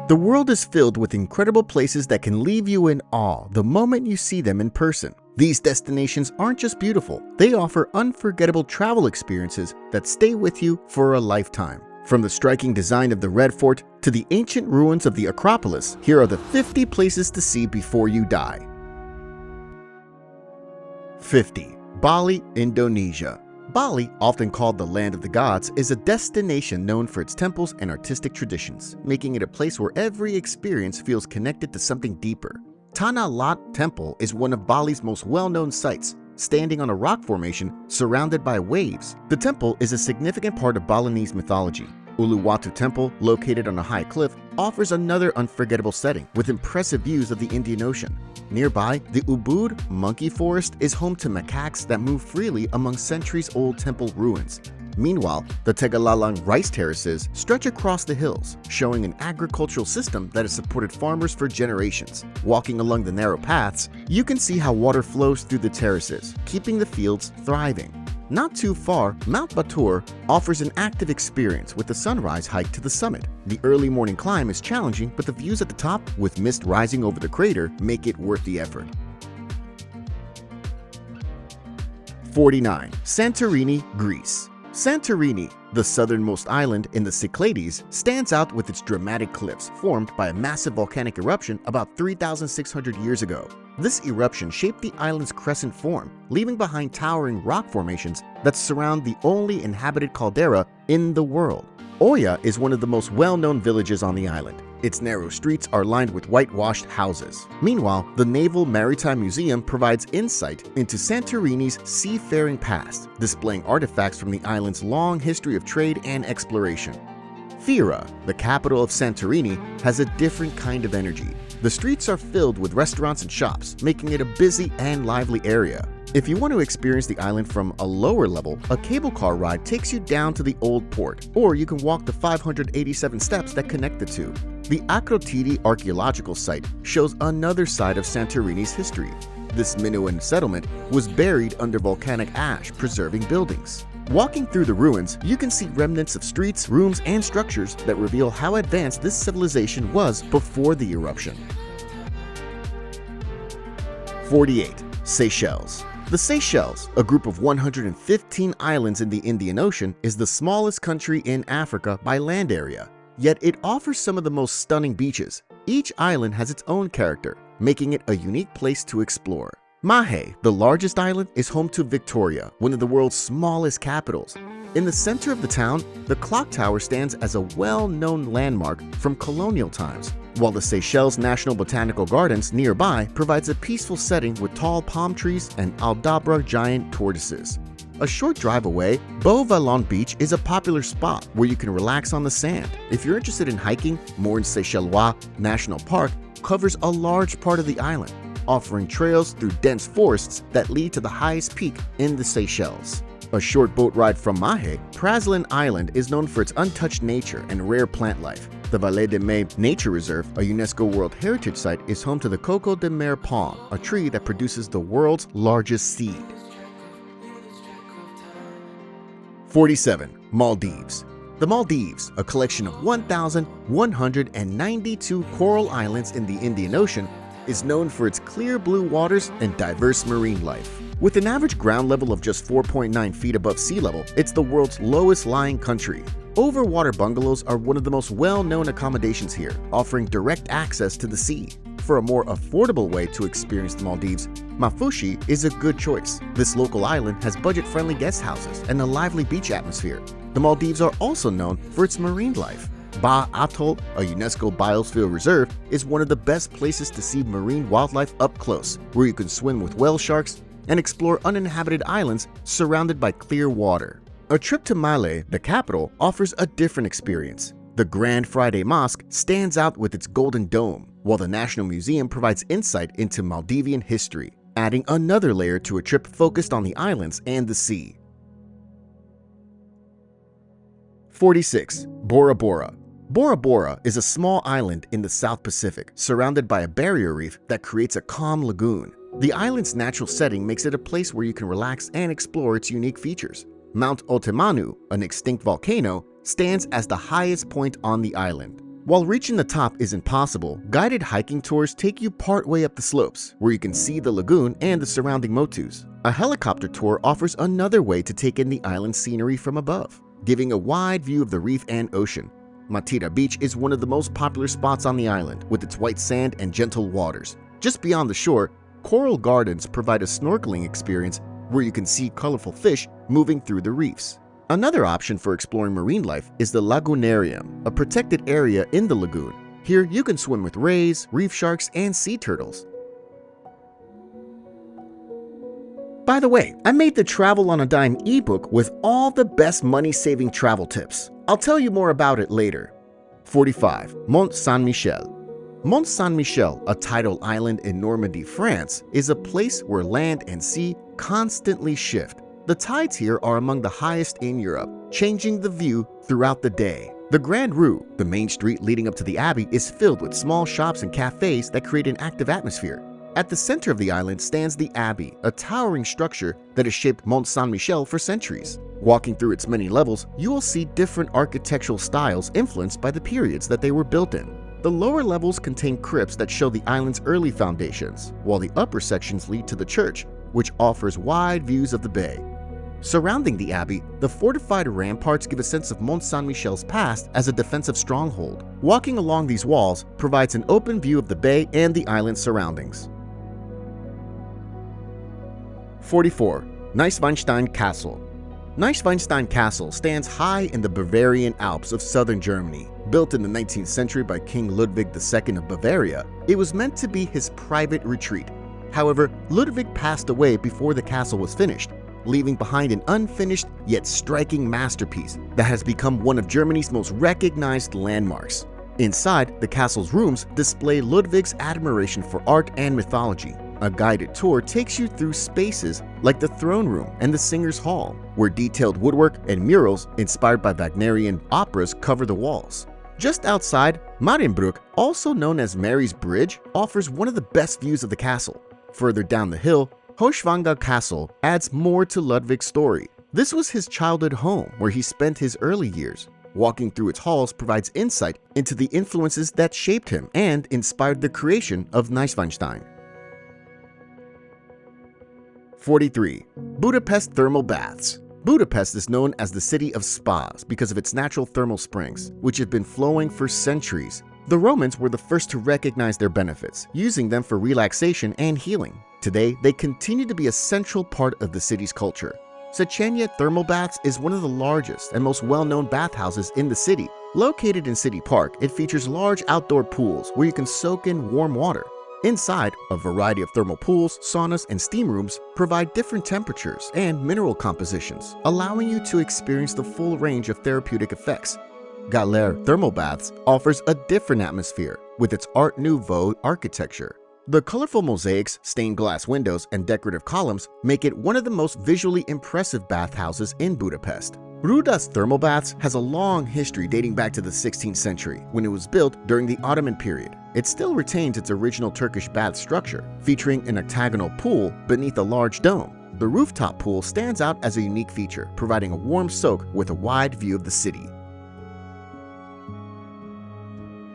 The world is filled with incredible places that can leave you in awe the moment you see them in person. These destinations aren't just beautiful, they offer unforgettable travel experiences that stay with you for a lifetime. From the striking design of the Red Fort to the ancient ruins of the Acropolis, here are the 50 places to see before you die. 50. Bali, Indonesia. Bali, often called the Land of the Gods, is a destination known for its temples and artistic traditions, making it a place where every experience feels connected to something deeper. Tanah Lot Temple is one of Bali's most well-known sites, standing on a rock formation surrounded by waves. The temple is a significant part of Balinese mythology. Uluwatu Temple, located on a high cliff, offers another unforgettable setting with impressive views of the Indian Ocean. Nearby, the Ubud monkey forest is home to macaques that move freely among centuries-old temple ruins. Meanwhile, the Tegalalang rice terraces stretch across the hills, showing an agricultural system that has supported farmers for generations. Walking along the narrow paths, you can see how water flows through the terraces, keeping the fields thriving. Not too far, Mount Batur offers an active experience with the sunrise hike to the summit. The early morning climb is challenging, but the views at the top, with mist rising over the crater, make it worth the effort. 49. Santorini, Greece. Santorini, the southernmost island in the Cyclades, stands out with its dramatic cliffs formed by a massive volcanic eruption about 3,600 years ago. This eruption shaped the island's crescent form, leaving behind towering rock formations that surround the only inhabited caldera in the world. Oya is one of the most well-known villages on the island. Its narrow streets are lined with whitewashed houses. Meanwhile, the Naval Maritime Museum provides insight into Santorini's seafaring past, displaying artifacts from the island's long history of trade and exploration. Fira, the capital of Santorini, has a different kind of energy. The streets are filled with restaurants and shops, making it a busy and lively area. If you want to experience the island from a lower level, a cable car ride takes you down to the old port, or you can walk the 587 steps that connect the two. The Acropolis archaeological site shows another side of Santorini's history. This Minoan settlement was buried under volcanic ash, preserving buildings. Walking through the ruins, you can see remnants of streets, rooms, and structures that reveal how advanced this civilization was before the eruption. 48. Seychelles. The Seychelles, a group of 115 islands in the Indian Ocean, is the smallest country in Africa by land area. Yet it offers some of the most stunning beaches. Each island has its own character, making it a unique place to explore. Mahe, the largest island, is home to Victoria, one of the world's smallest capitals. In the center of the town, the clock tower stands as a well-known landmark from colonial times, while the Seychelles National Botanical Gardens nearby provides a peaceful setting with tall palm trees and Aldabra giant tortoises. A short drive away, Beau-Vallon Beach is a popular spot where you can relax on the sand. If you're interested in hiking, Morne Seychellois National Park covers a large part of the island, offering trails through dense forests that lead to the highest peak in the Seychelles. A short boat ride from Mahe, Praslin Island is known for its untouched nature and rare plant life. The Vallée de Mai Nature Reserve, a UNESCO World Heritage Site, is home to the Coco de Mer palm, a tree that produces the world's largest seed. 47. Maldives. The Maldives, a collection of 1,192 coral islands in the Indian Ocean, is known for its clear blue waters and diverse marine life. With an average ground level of just 4.9 feet above sea level, it's the world's lowest lying country. Overwater bungalows are one of the most well-known accommodations here, offering direct access to the sea. For a more affordable way to experience the Maldives, Mafushi is a good choice. This local island has budget-friendly guest houses and a lively beach atmosphere. The Maldives are also known for its marine life. Ba Atoll, a UNESCO Biosphere Reserve, is one of the best places to see marine wildlife up close, where you can swim with whale sharks and explore uninhabited islands surrounded by clear water. A trip to Malé, the capital, offers a different experience. The Grand Friday Mosque stands out with its golden dome, while the National Museum provides insight into Maldivian history, adding another layer to a trip focused on the islands and the sea. 46. Bora Bora. Bora Bora is a small island in the South Pacific, surrounded by a barrier reef that creates a calm lagoon. The island's natural setting makes it a place where you can relax and explore its unique features. Mount Otemanu, an extinct volcano, stands as the highest point on the island. While reaching the top isn't possible, guided hiking tours take you partway up the slopes, where you can see the lagoon and the surrounding motus. A helicopter tour offers another way to take in the island's scenery from above, giving a wide view of the reef and ocean. Matira Beach is one of the most popular spots on the island, with its white sand and gentle waters. Just beyond the shore, coral gardens provide a snorkeling experience where you can see colorful fish moving through the reefs. Another option for exploring marine life is the Lagoonarium, a protected area in the lagoon. Here you can swim with rays, reef sharks, and sea turtles. By the way, I made the Travel on a Dime ebook with all the best money-saving travel tips. I'll tell you more about it later. 45. Mont Saint-Michel. Mont Saint-Michel, a tidal island in Normandy, France, is a place where land and sea constantly shift. The tides here are among the highest in Europe, changing the view throughout the day. The Grand Rue, the main street leading up to the abbey, is filled with small shops and cafes that create an active atmosphere. At the center of the island stands the abbey, a towering structure that has shaped Mont Saint-Michel for centuries. Walking through its many levels, you will see different architectural styles influenced by the periods that they were built in. The lower levels contain crypts that show the island's early foundations, while the upper sections lead to the church, which offers wide views of the bay. Surrounding the abbey, the fortified ramparts give a sense of Mont Saint-Michel's past as a defensive stronghold. Walking along these walls provides an open view of the bay and the island's surroundings. 44. Neuschwanstein Castle. Neuschwanstein Castle stands high in the Bavarian Alps of southern Germany. Built in the 19th century by King Ludwig II of Bavaria, it was meant to be his private retreat. However, Ludwig passed away before the castle was finished, leaving behind an unfinished yet striking masterpiece that has become one of Germany's most recognized landmarks. Inside, the castle's rooms display Ludwig's admiration for art and mythology. A guided tour takes you through spaces like the throne room and the Singers' Hall, where detailed woodwork and murals inspired by Wagnerian operas cover the walls. Just outside, Marienbrück, also known as Mary's Bridge, offers one of the best views of the castle. Further down the hill, Hochwangau Castle adds more to Ludwig's story. This was his childhood home where he spent his early years. Walking through its halls provides insight into the influences that shaped him and inspired the creation of Neuschwanstein. 43. Budapest Thermal Baths. Budapest is known as the city of spas because of its natural thermal springs, which have been flowing for centuries. The Romans were the first to recognize their benefits, using them for relaxation and healing. Today, they continue to be a central part of the city's culture. Széchenyi Thermal Baths is one of the largest and most well-known bathhouses in the city. Located in City Park, it features large outdoor pools where you can soak in warm water. Inside, a variety of thermal pools, saunas, and steam rooms provide different temperatures and mineral compositions, allowing you to experience the full range of therapeutic effects. Galer Thermal Baths offers a different atmosphere with its Art Nouveau architecture. The colorful mosaics, stained glass windows, and decorative columns make it one of the most visually impressive bathhouses in Budapest. Ruda's Thermal Baths has a long history dating back to the 16th century, when it was built during the Ottoman period. It still retains its original Turkish bath structure, featuring an octagonal pool beneath a large dome. The rooftop pool stands out as a unique feature, providing a warm soak with a wide view of the city.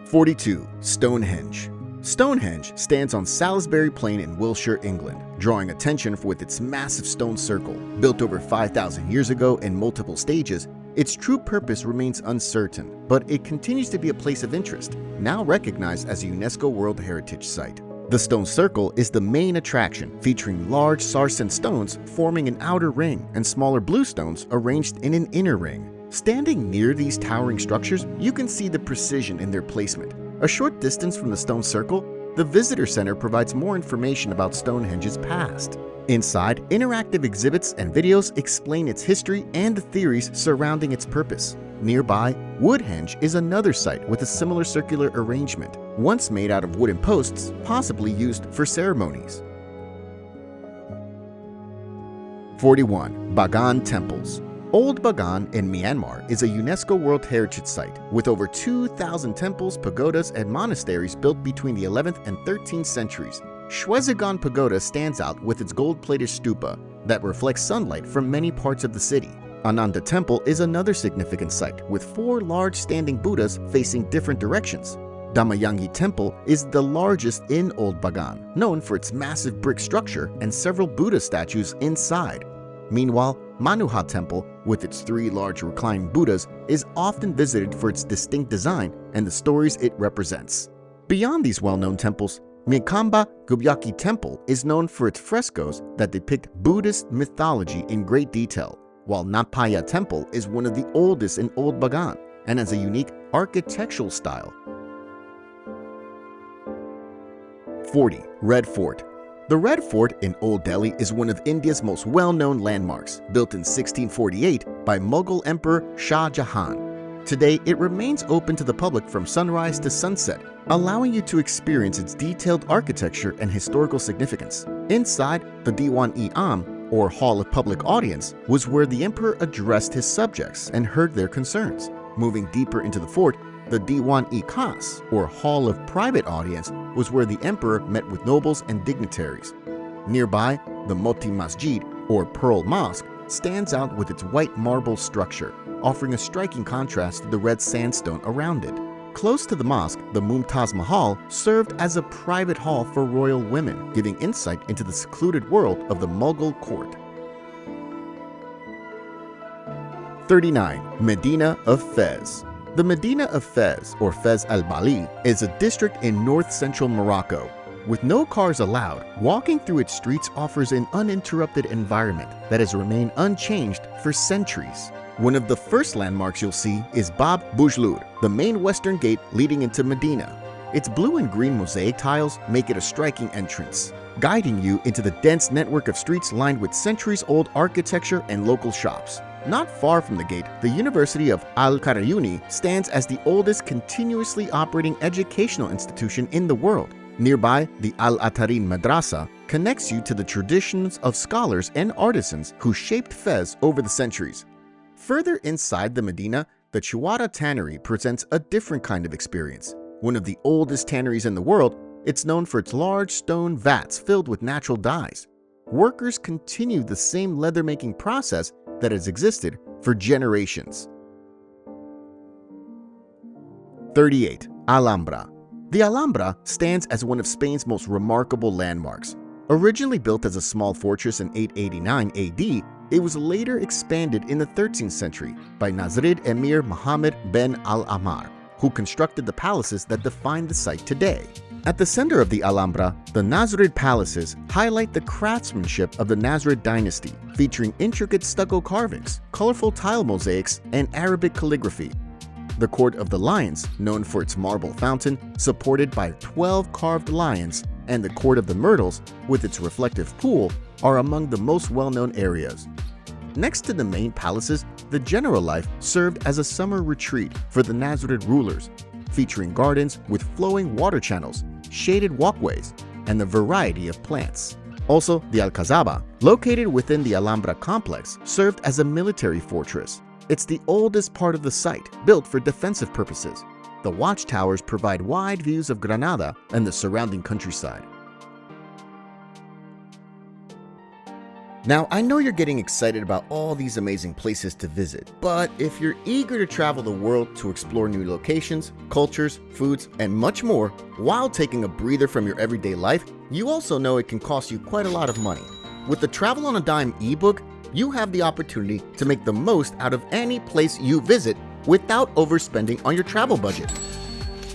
42. Stonehenge. Stonehenge stands on Salisbury Plain in Wiltshire, England, drawing attention with its massive stone circle. Built over 5,000 years ago in multiple stages, its true purpose remains uncertain, but it continues to be a place of interest, now recognized as a UNESCO World Heritage Site. The stone circle is the main attraction, featuring large sarsen stones forming an outer ring and smaller blue stones arranged in an inner ring. Standing near these towering structures, you can see the precision in their placement. A short distance from the stone circle, the visitor center provides more information about Stonehenge's past. Inside, interactive exhibits and videos explain its history and the theories surrounding its purpose. Nearby, Woodhenge is another site with a similar circular arrangement, once made out of wooden posts, possibly used for ceremonies. 41. Bagan Temples. Old Bagan in Myanmar is a UNESCO World Heritage Site with over 2,000 temples, pagodas, and monasteries built between the 11th and 13th centuries. Shwedagon Pagoda stands out with its gold-plated stupa that reflects sunlight from many parts of the city. Ananda Temple is another significant site with 4 large standing Buddhas facing different directions. Damayangi Temple is the largest in Old Bagan, known for its massive brick structure and several Buddha statues inside. Meanwhile, Manuha Temple, with its 3 large reclining Buddhas, is often visited for its distinct design and the stories it represents. Beyond these well-known temples, Mikamba Gubyaki Temple is known for its frescoes that depict Buddhist mythology in great detail, while Napaya Temple is one of the oldest in Old Bagan and has a unique architectural style. 40. Red Fort. The Red Fort in Old Delhi is one of India's most well-known landmarks, built in 1648 by Mughal Emperor Shah Jahan. Today, it remains open to the public from sunrise to sunset, allowing you to experience its detailed architecture and historical significance. Inside, the Diwan-e-Am, or Hall of Public Audience, was where the emperor addressed his subjects and heard their concerns. Moving deeper into the fort, the Diwan-e-Khas, or Hall of Private Audience, was where the emperor met with nobles and dignitaries. Nearby, the Moti Masjid, or Pearl Mosque, stands out with its white marble structure, offering a striking contrast to the red sandstone around it. Close to the mosque, the Mumtaz Mahal served as a private hall for royal women, giving insight into the secluded world of the Mughal court. 39. Medina of Fez. The Medina of Fez, or Fez al-Bali, is a district in north-central Morocco. With no cars allowed, walking through its streets offers an uninterrupted environment that has remained unchanged for centuries. One of the first landmarks you'll see is Bab Bujlur, the main western gate leading into Medina. Its blue and green mosaic tiles make it a striking entrance, guiding you into the dense network of streets lined with centuries-old architecture and local shops. Not far from the gate, the University of Al-Qarayuni stands as the oldest continuously operating educational institution in the world. Nearby, the Al-Atarin Madrasa connects you to the traditions of scholars and artisans who shaped Fez over the centuries. Further inside the Medina, the Chiwara Tannery presents a different kind of experience. One of the oldest tanneries in the world, it's known for its large stone vats filled with natural dyes. Workers continue the same leather-making process that has existed for generations. 38. Alhambra. The Alhambra stands as one of Spain's most remarkable landmarks. Originally built as a small fortress in 889 AD, it was later expanded in the 13th century by Nasrid Emir Mohammed ben Al-Ahmar, who constructed the palaces that define the site today. At the center of the Alhambra, the Nasrid palaces highlight the craftsmanship of the Nasrid dynasty, featuring intricate stucco carvings, colorful tile mosaics, and Arabic calligraphy. The Court of the Lions, known for its marble fountain, supported by 12 carved lions, and the Court of the Myrtles, with its reflective pool, are among the most well-known areas. Next to the main palaces, the general life served as a summer retreat for the Nasrid rulers, featuring gardens with flowing water channels, shaded walkways, and a variety of plants. Also, the Alcazaba, located within the Alhambra complex, served as a military fortress. It's the oldest part of the site, built for defensive purposes. The watchtowers provide wide views of Granada and the surrounding countryside. Now, I know you're getting excited about all these amazing places to visit, but if you're eager to travel the world to explore new locations, cultures, foods, and much more, while taking a breather from your everyday life, you also know it can cost you quite a lot of money. With the Travel on a Dime ebook, you have the opportunity to make the most out of any place you visit without overspending on your travel budget.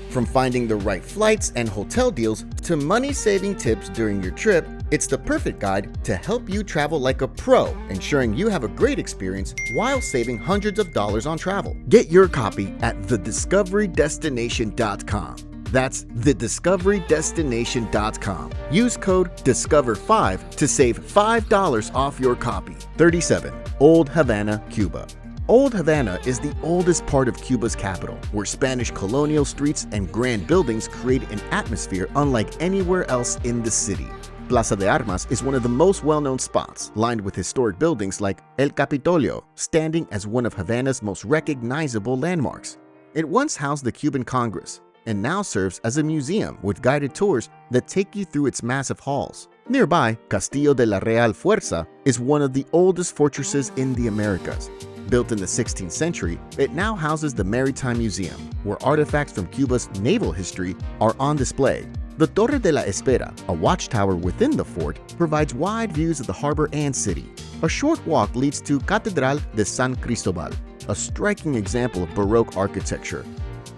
From finding the right flights and hotel deals to money-saving tips during your trip, it's the perfect guide to help you travel like a pro, ensuring you have a great experience while saving hundreds of dollars on travel. Get your copy at thediscoverydestination.com. That's thediscoverydestination.com. Use code DISCOVER5 to save $5 off your copy. 37. Old Havana, Cuba. Old Havana is the oldest part of Cuba's capital, where Spanish colonial streets and grand buildings create an atmosphere unlike anywhere else in the city. Plaza de Armas is one of the most well-known spots, lined with historic buildings like El Capitolio, standing as one of Havana's most recognizable landmarks. It once housed the Cuban Congress, and now serves as a museum with guided tours that take you through its massive halls. Nearby, Castillo de la Real Fuerza is one of the oldest fortresses in the Americas. Built in the 16th century, it now houses the Maritime Museum, where artifacts from Cuba's naval history are on display. The Torre de la Espera, a watchtower within the fort, provides wide views of the harbor and city. A short walk leads to Catedral de San Cristobal, a striking example of Baroque architecture.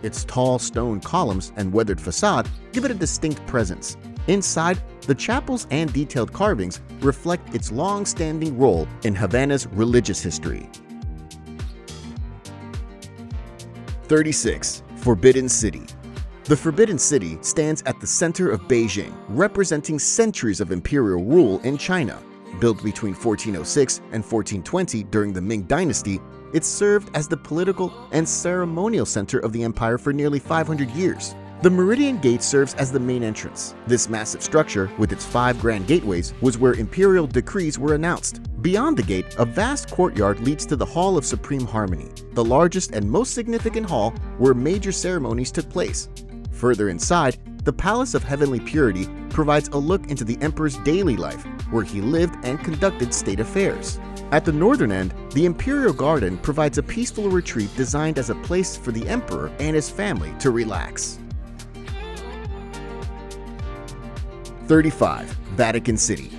Its tall stone columns and weathered facade give it a distinct presence. Inside, the chapels and detailed carvings reflect its long-standing role in Havana's religious history. 36. Forbidden City. The Forbidden City stands at the center of Beijing, representing centuries of imperial rule in China. Built between 1406 and 1420 during the Ming Dynasty, it served as the political and ceremonial center of the empire for nearly 500 years. The Meridian Gate serves as the main entrance. This massive structure, with its 5 grand gateways, was where imperial decrees were announced. Beyond the gate, a vast courtyard leads to the Hall of Supreme Harmony, the largest and most significant hall where major ceremonies took place. Further inside, the Palace of Heavenly Purity provides a look into the emperor's daily life, where he lived and conducted state affairs. At the northern end, the Imperial Garden provides a peaceful retreat designed as a place for the emperor and his family to relax. 35. Vatican City.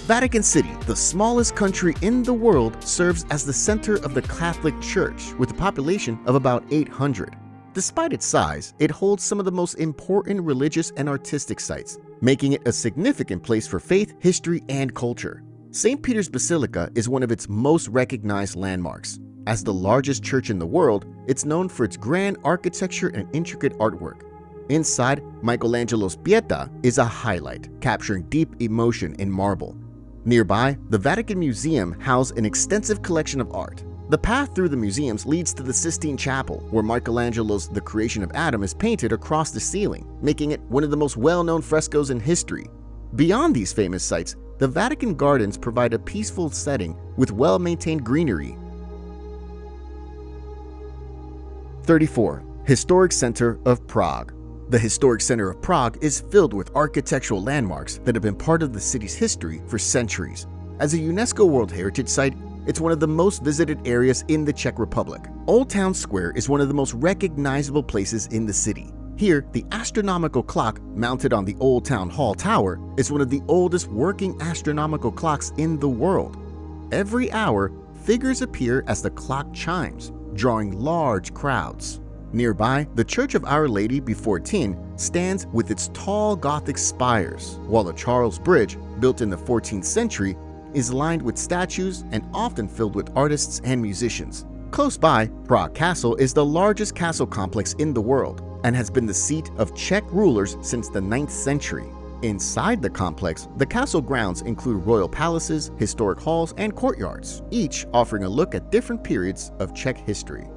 Vatican City, the smallest country in the world, serves as the center of the Catholic Church with a population of about 800. Despite its size, it holds some of the most important religious and artistic sites, making it a significant place for faith, history, and culture. St. Peter's Basilica is one of its most recognized landmarks. As the largest church in the world, it's known for its grand architecture and intricate artwork. Inside, Michelangelo's Pieta is a highlight, capturing deep emotion in marble. Nearby, the Vatican Museum houses an extensive collection of art. The path through the museums leads to the Sistine Chapel, where Michelangelo's The Creation of Adam is painted across the ceiling, making it one of the most well-known frescoes in history. Beyond these famous sites, the Vatican Gardens provide a peaceful setting with well-maintained greenery. 34. Historic Center of Prague. The Historic Center of Prague is filled with architectural landmarks that have been part of the city's history for centuries. As a UNESCO World Heritage Site, it's one of the most visited areas in the Czech Republic. Old Town Square is one of the most recognizable places in the city. Here, the astronomical clock mounted on the Old Town Hall Tower is one of the oldest working astronomical clocks in the world. Every hour, figures appear as the clock chimes, drawing large crowds. Nearby, the Church of Our Lady Before Tin stands with its tall Gothic spires, while the Charles Bridge, built in the 14th century, is lined with statues and often filled with artists and musicians. Close by, Prague Castle is the largest castle complex in the world and has been the seat of Czech rulers since the 9th century. Inside the complex, the castle grounds include royal palaces, historic halls, and courtyards, each offering a look at different periods of Czech history.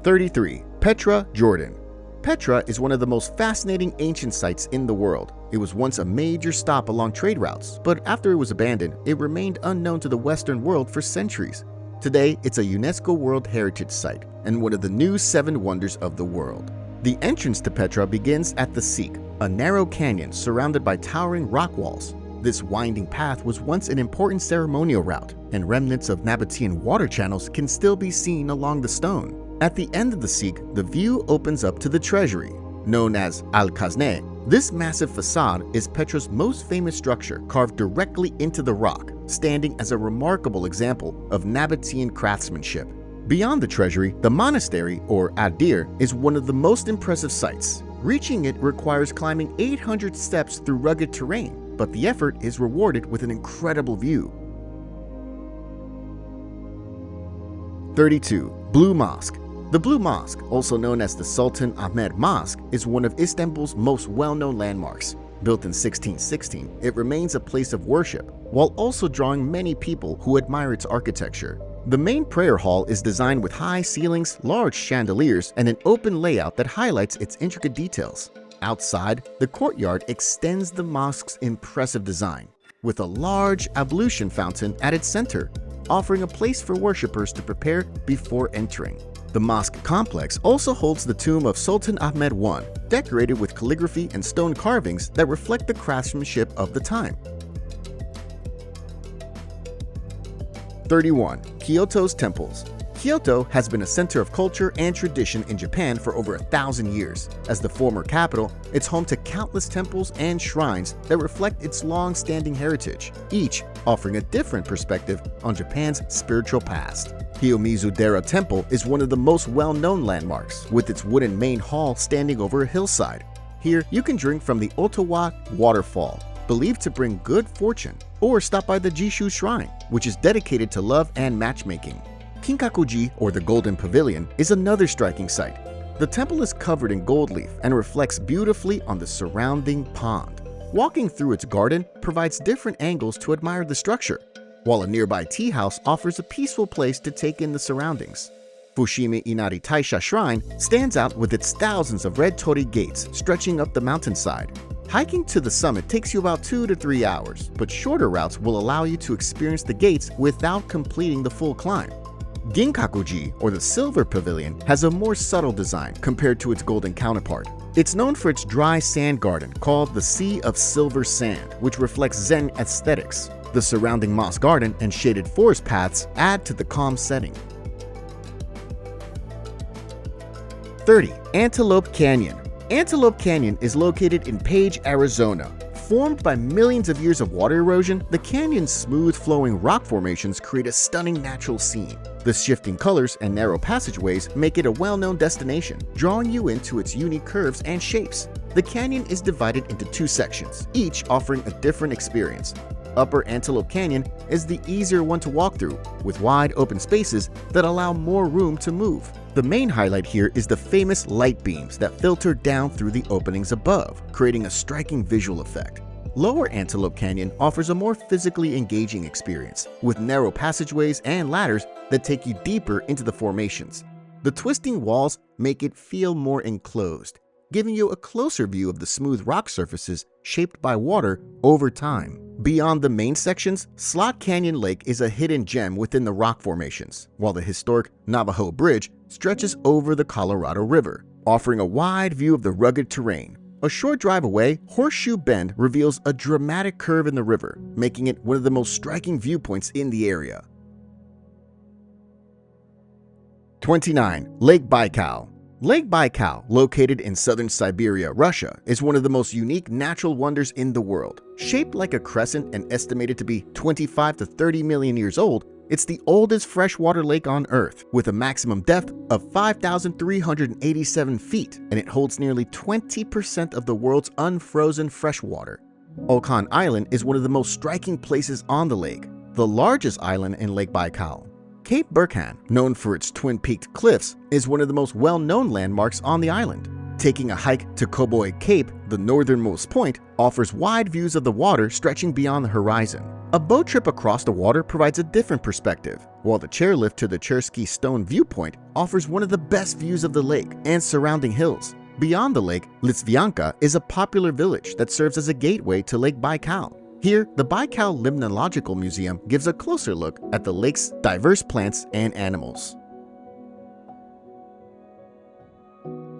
33. Petra, Jordan. Petra is one of the most fascinating ancient sites in the world. It was once a major stop along trade routes, but after it was abandoned, it remained unknown to the Western world for centuries. Today, it's a UNESCO World Heritage Site and one of the new 7 wonders of the world. The entrance to Petra begins at the Seek, a narrow canyon surrounded by towering rock walls. This winding path was once an important ceremonial route, and remnants of Nabatean water channels can still be seen along the stone. At the end of the Seek, the view opens up to the treasury, known as Al-Khazneh. This massive facade is Petra's most famous structure, carved directly into the rock, standing as a remarkable example of Nabatean craftsmanship. Beyond the treasury, the monastery, or Adir, is one of the most impressive sights. Reaching it requires climbing 800 steps through rugged terrain, but the effort is rewarded with an incredible view. 32. Blue Mosque. The Blue Mosque, also known as the Sultan Ahmed Mosque, is one of Istanbul's most well-known landmarks. Built in 1616, it remains a place of worship, while also drawing many people who admire its architecture. The main prayer hall is designed with high ceilings, large chandeliers, and an open layout that highlights its intricate details. Outside, the courtyard extends the mosque's impressive design, with a large ablution fountain at its center, offering a place for worshippers to prepare before entering. The mosque complex also holds the tomb of Sultan Ahmed I, decorated with calligraphy and stone carvings that reflect the craftsmanship of the time. 31. Kyoto's temples. Kyoto has been a center of culture and tradition in Japan for over 1,000 years. As the former capital, it's home to countless temples and shrines that reflect its long-standing heritage, each offering a different perspective on Japan's spiritual past. Kiyomizu-dera Temple is one of the most well-known landmarks, with its wooden main hall standing over a hillside. Here, you can drink from the Otowa waterfall, believed to bring good fortune, or stop by the Jishu Shrine, which is dedicated to love and matchmaking. Kinkakuji, or the Golden Pavilion, is another striking sight. The temple is covered in gold leaf and reflects beautifully on the surrounding pond. Walking through its garden provides different angles to admire the structure, while a nearby tea house offers a peaceful place to take in the surroundings. Fushimi Inari Taisha Shrine stands out with its thousands of red torii gates stretching up the mountainside. Hiking to the summit takes you about 2 to 3 hours, but shorter routes will allow you to experience the gates without completing the full climb. Ginkakuji, or the Silver Pavilion, has a more subtle design compared to its golden counterpart. It's known for its dry sand garden called the Sea of Silver Sand, which reflects Zen aesthetics. The surrounding moss garden and shaded forest paths add to the calm setting. 30. Antelope Canyon. Antelope Canyon is located in Page, Arizona. Formed by millions of years of water erosion, the canyon's smooth flowing rock formations create a stunning natural scene. The shifting colors and narrow passageways make it a well-known destination, drawing you into its unique curves and shapes. The canyon is divided into 2 sections, each offering a different experience. Upper Antelope Canyon is the easier one to walk through, with wide open spaces that allow more room to move. The main highlight here is the famous light beams that filter down through the openings above, creating a striking visual effect. Lower Antelope Canyon offers a more physically engaging experience, with narrow passageways and ladders that take you deeper into the formations. The twisting walls make it feel more enclosed, giving you a closer view of the smooth rock surfaces shaped by water over time. Beyond the main sections, Slot Canyon Lake is a hidden gem within the rock formations, while the historic Navajo Bridge stretches over the Colorado River, offering a wide view of the rugged terrain. A short drive away, Horseshoe Bend reveals a dramatic curve in the river, making it one of the most striking viewpoints in the area. 29. Lake Baikal. Lake Baikal, located in southern Siberia, Russia, is one of the most unique natural wonders in the world. Shaped like a crescent and estimated to be 25 to 30 million years old, it's the oldest freshwater lake on Earth, with a maximum depth of 5,387 feet, and it holds nearly 20% of the world's unfrozen freshwater. Okon Island is one of the most striking places on the lake, the largest island in Lake Baikal. Cape Burkhan, known for its twin-peaked cliffs, is one of the most well-known landmarks on the island. Taking a hike to Koboy Cape, the northernmost point, offers wide views of the water stretching beyond the horizon. A boat trip across the water provides a different perspective, while the chairlift to the Chersky Stone viewpoint offers one of the best views of the lake and surrounding hills. Beyond the lake, Litvyanka is a popular village that serves as a gateway to Lake Baikal. Here, the Baikal Limnological Museum gives a closer look at the lake's diverse plants and animals.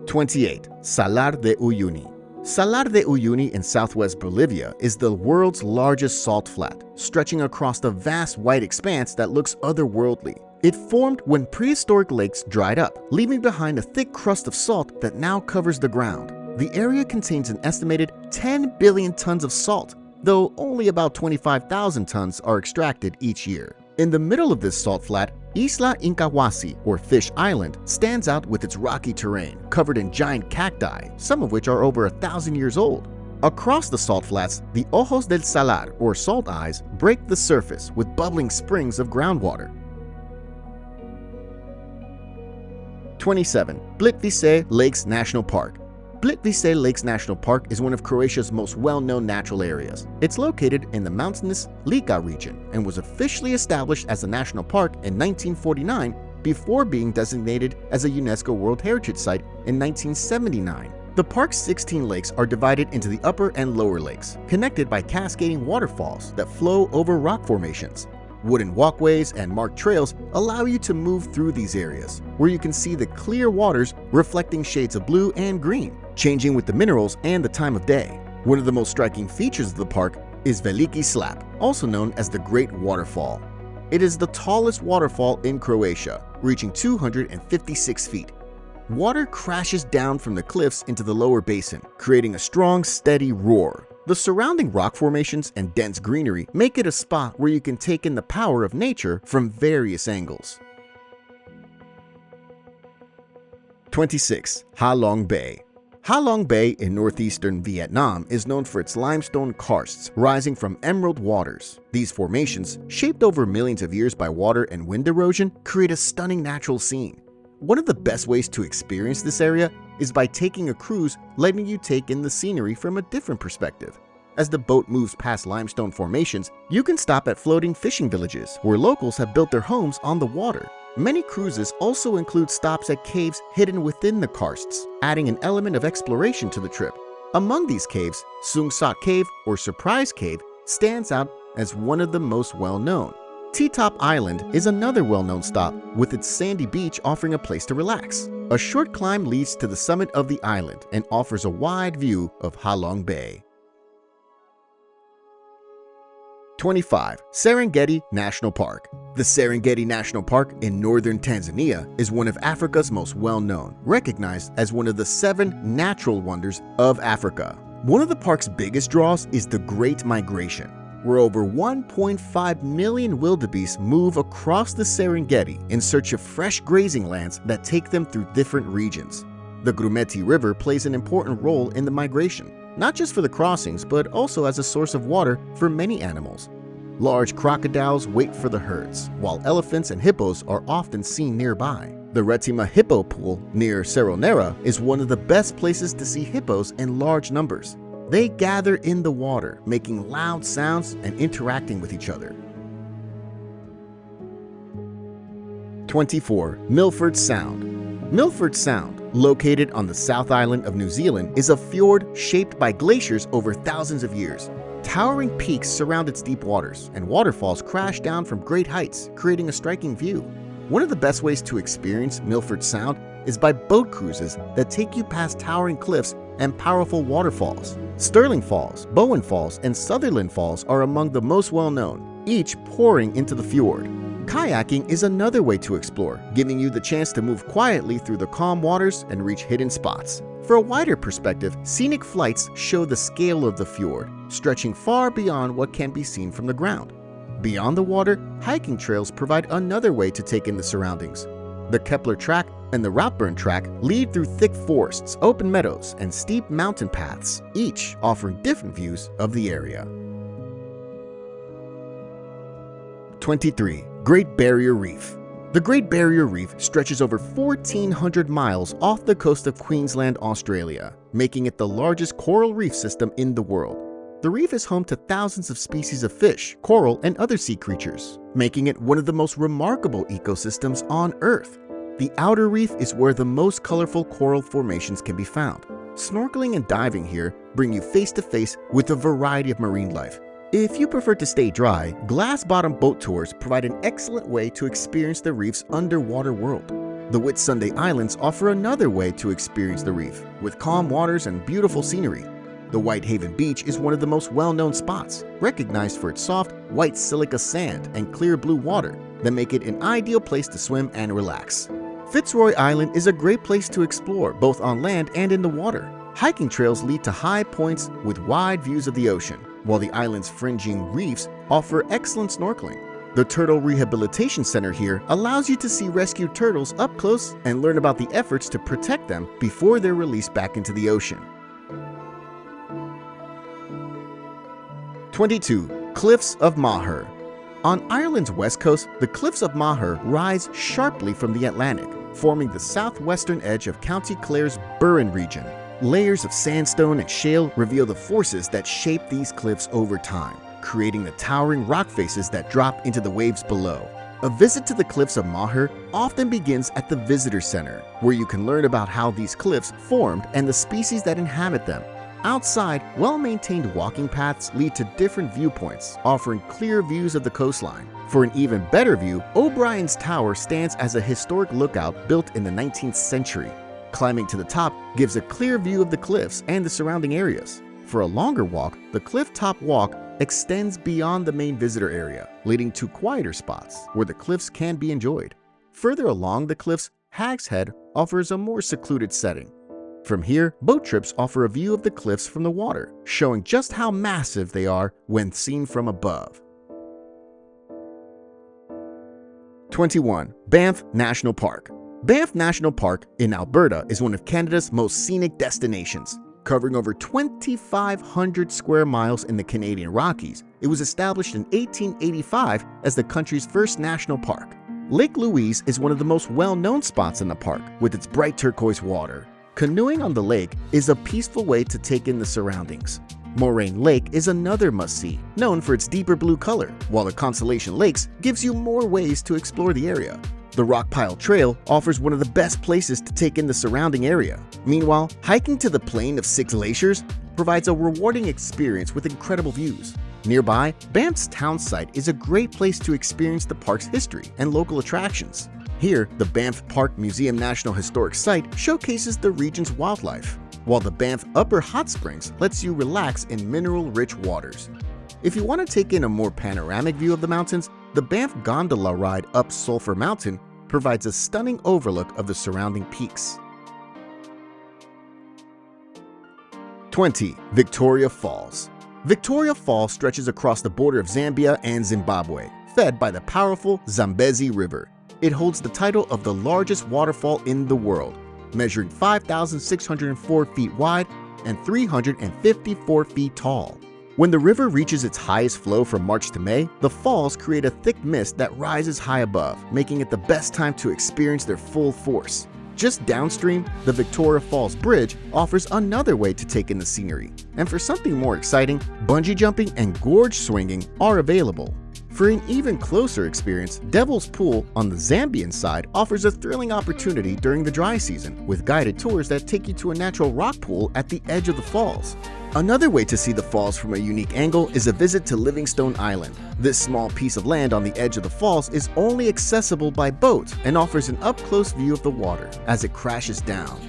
28. Salar de Uyuni. Salar de Uyuni in southwest Bolivia is the world's largest salt flat, stretching across the vast white expanse that looks otherworldly. It formed when prehistoric lakes dried up, leaving behind a thick crust of salt that now covers the ground. The area contains an estimated 10 billion tons of salt, though only about 25,000 tons are extracted each year. In the middle of this salt flat, Isla Incahuasi, or Fish Island, stands out with its rocky terrain, covered in giant cacti, some of which are over 1,000 years old. Across the salt flats, the Ojos del Salar, or salt eyes, break the surface with bubbling springs of groundwater. 27. Plitvice Lakes National Park. Plitvice Lakes National Park is one of Croatia's most well-known natural areas. It's located in the mountainous Lika region and was officially established as a national park in 1949 before being designated as a UNESCO World Heritage Site in 1979. The park's 16 lakes are divided into the upper and lower lakes, connected by cascading waterfalls that flow over rock formations. Wooden walkways and marked trails allow you to move through these areas, where you can see the clear waters reflecting shades of blue and green, changing with the minerals and the time of day. One of the most striking features of the park is Veliki Slap, also known as the Great Waterfall. It is the tallest waterfall in Croatia, reaching 256 feet. Water crashes down from the cliffs into the lower basin, creating a strong, steady roar. The surrounding rock formations and dense greenery make it a spot where you can take in the power of nature from various angles. 26. Ha Long Bay. Ha Long Bay in northeastern Vietnam is known for its limestone karsts rising from emerald waters. These formations, shaped over millions of years by water and wind erosion, create a stunning natural scene. One of the best ways to experience this area is by taking a cruise, letting you take in the scenery from a different perspective. As the boat moves past limestone formations, you can stop at floating fishing villages where locals have built their homes on the water. Many cruises also include stops at caves hidden within the karsts, adding an element of exploration to the trip. Among these caves, Sung Sot Cave or Surprise Cave stands out as one of the most well-known. T-Top Island is another well-known stop, with its sandy beach offering a place to relax. A short climb leads to the summit of the island and offers a wide view of Ha Long Bay. 25. Serengeti National Park. The Serengeti National Park in northern Tanzania is one of Africa's most well-known, recognized as one of the 7 natural wonders of Africa. One of the park's biggest draws is the Great Migration, where over 1.5 million wildebeest move across the Serengeti in search of fresh grazing lands that take them through different regions. The Grumeti River plays an important role in the migration, not just for the crossings, but also as a source of water for many animals. Large crocodiles wait for the herds, while elephants and hippos are often seen nearby. The Retima Hippo Pool near Seronera is one of the best places to see hippos in large numbers. They gather in the water, making loud sounds and interacting with each other. 24. Milford Sound. Milford Sound, located on the South Island of New Zealand, is a fjord shaped by glaciers over thousands of years. Towering peaks surround its deep waters, and waterfalls crash down from great heights, creating a striking view. One of the best ways to experience Milford Sound is by boat cruises that take you past towering cliffs and powerful waterfalls. Stirling Falls, Bowen Falls, and Sutherland Falls are among the most well-known, each pouring into the fjord. Kayaking is another way to explore, giving you the chance to move quietly through the calm waters and reach hidden spots. For a wider perspective, scenic flights show the scale of the fjord, stretching far beyond what can be seen from the ground. Beyond the water, hiking trails provide another way to take in the surroundings. The Kepler Track and the Routburn Track lead through thick forests, open meadows, and steep mountain paths, each offering different views of the area. 23. Great Barrier Reef. The Great Barrier Reef stretches over 1,400 miles off the coast of Queensland, Australia, making it the largest coral reef system in the world. The reef is home to thousands of species of fish, coral, and other sea creatures, making it one of the most remarkable ecosystems on Earth. The outer reef is where the most colorful coral formations can be found. Snorkeling and diving here bring you face to face with a variety of marine life. If you prefer to stay dry, glass-bottom boat tours provide an excellent way to experience the reef's underwater world. The Whitsunday Islands offer another way to experience the reef, with calm waters and beautiful scenery. The Whitehaven Beach is one of the most well-known spots, recognized for its soft, white silica sand and clear blue water that make it an ideal place to swim and relax. Fitzroy Island is a great place to explore, both on land and in the water. Hiking trails lead to high points with wide views of the ocean, while the island's fringing reefs offer excellent snorkeling. The Turtle Rehabilitation Center here allows you to see rescued turtles up close and learn about the efforts to protect them before they're released back into the ocean. 22. Cliffs of Moher. On Ireland's west coast, the Cliffs of Moher rise sharply from the Atlantic, forming the southwestern edge of County Clare's Burren region. Layers of sandstone and shale reveal the forces that shape these cliffs over time, creating the towering rock faces that drop into the waves below. A visit to the Cliffs of Moher often begins at the Visitor Center, where you can learn about how these cliffs formed and the species that inhabit them. Outside, well-maintained walking paths lead to different viewpoints, offering clear views of the coastline. For an even better view, O'Brien's Tower stands as a historic lookout built in the 19th century. Climbing to the top gives a clear view of the cliffs and the surrounding areas. For a longer walk, the Cliff Top Walk extends beyond the main visitor area, leading to quieter spots where the cliffs can be enjoyed. Further along the cliffs, Hag's Head offers a more secluded setting. From here, boat trips offer a view of the cliffs from the water, showing just how massive they are when seen from above. 21. Banff National Park. Banff National Park in Alberta is one of Canada's most scenic destinations. Covering over 2,500 square miles in the Canadian Rockies, it was established in 1885 as the country's first national park. Lake Louise is one of the most well-known spots in the park, with its bright turquoise water. Canoeing on the lake is a peaceful way to take in the surroundings. Moraine Lake is another must-see, known for its deeper blue color, while the Constellation Lakes gives you more ways to explore the area. The Rockpile Trail offers one of the best places to take in the surrounding area. Meanwhile, hiking to the Plain of Six Glaciers provides a rewarding experience with incredible views. Nearby, Banff's town site is a great place to experience the park's history and local attractions. Here, the Banff Park Museum National Historic Site showcases the region's wildlife, while the Banff Upper Hot Springs lets you relax in mineral-rich waters. If you want to take in a more panoramic view of the mountains, the Banff Gondola ride up Sulphur Mountain provides a stunning overlook of the surrounding peaks. 20. Victoria Falls. Victoria Falls stretches across the border of Zambia and Zimbabwe, fed by the powerful Zambezi River. It holds the title of the largest waterfall in the world, measuring 5,604 feet wide and 354 feet tall. When the river reaches its highest flow from March to May, the falls create a thick mist that rises high above, making it the best time to experience their full force. Just downstream, the Victoria Falls Bridge offers another way to take in the scenery. And for something more exciting, bungee jumping and gorge swinging are available. For an even closer experience, Devil's Pool on the Zambian side offers a thrilling opportunity during the dry season, with guided tours that take you to a natural rock pool at the edge of the falls. Another way to see the falls from a unique angle is a visit to Livingstone Island. This small piece of land on the edge of the falls is only accessible by boat and offers an up-close view of the water as it crashes down.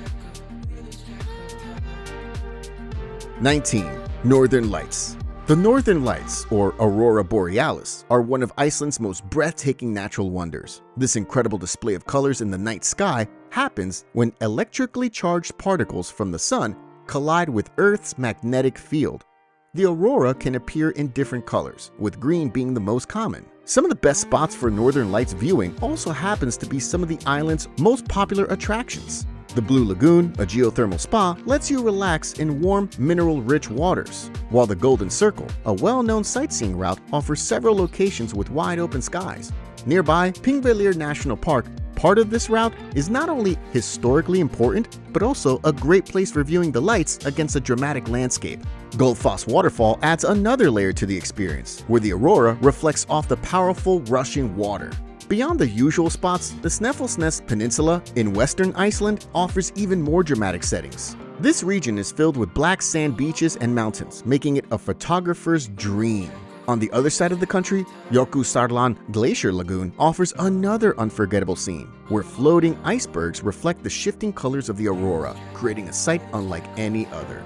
19. Northern Lights. The Northern Lights, or Aurora Borealis, are one of Iceland's most breathtaking natural wonders. This incredible display of colors in the night sky happens when electrically charged particles from the sun collide with Earth's magnetic field. The aurora can appear in different colors, with green being the most common. Some of the best spots for Northern Lights viewing also happens to be some of the island's most popular attractions. The Blue Lagoon, a geothermal spa, lets you relax in warm, mineral-rich waters, while the Golden Circle, a well-known sightseeing route, offers several locations with wide-open skies. Nearby, Pingvellir National Park, part of this route, is not only historically important, but also a great place for viewing the lights against a dramatic landscape. Gullfoss Waterfall adds another layer to the experience, where the aurora reflects off the powerful rushing water. Beyond the usual spots, the Snæfellsnes Peninsula in western Iceland offers even more dramatic settings. This region is filled with black sand beaches and mountains, making it a photographer's dream. On the other side of the country, Jökulsárlón Glacier Lagoon offers another unforgettable scene, where floating icebergs reflect the shifting colors of the aurora, creating a sight unlike any other.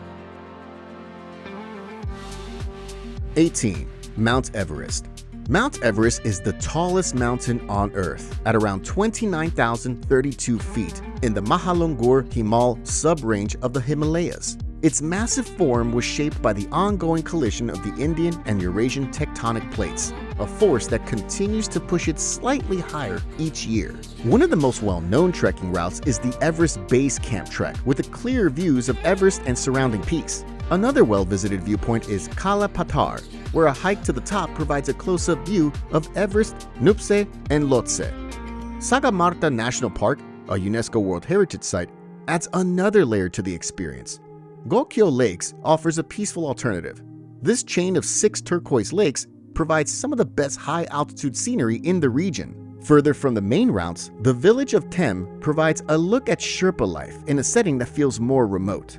18. Mount Everest. Mount Everest is the tallest mountain on Earth, at around 29,032 feet in the Mahalungur Himal sub-range of the Himalayas. Its massive form was shaped by the ongoing collision of the Indian and Eurasian tectonic plates, a force that continues to push it slightly higher each year. One of the most well-known trekking routes is the Everest Base Camp Trek, with clear views of Everest and surrounding peaks. Another well-visited viewpoint is Kala Patthar, where a hike to the top provides a close-up view of Everest, Nuptse, and Lhotse. Sagamarta National Park, a UNESCO World Heritage Site, adds another layer to the experience. Gokyo Lakes offers a peaceful alternative. This chain of 6 turquoise lakes provides some of the best high-altitude scenery in the region. Further from the main routes, the village of Tem provides a look at Sherpa life in a setting that feels more remote.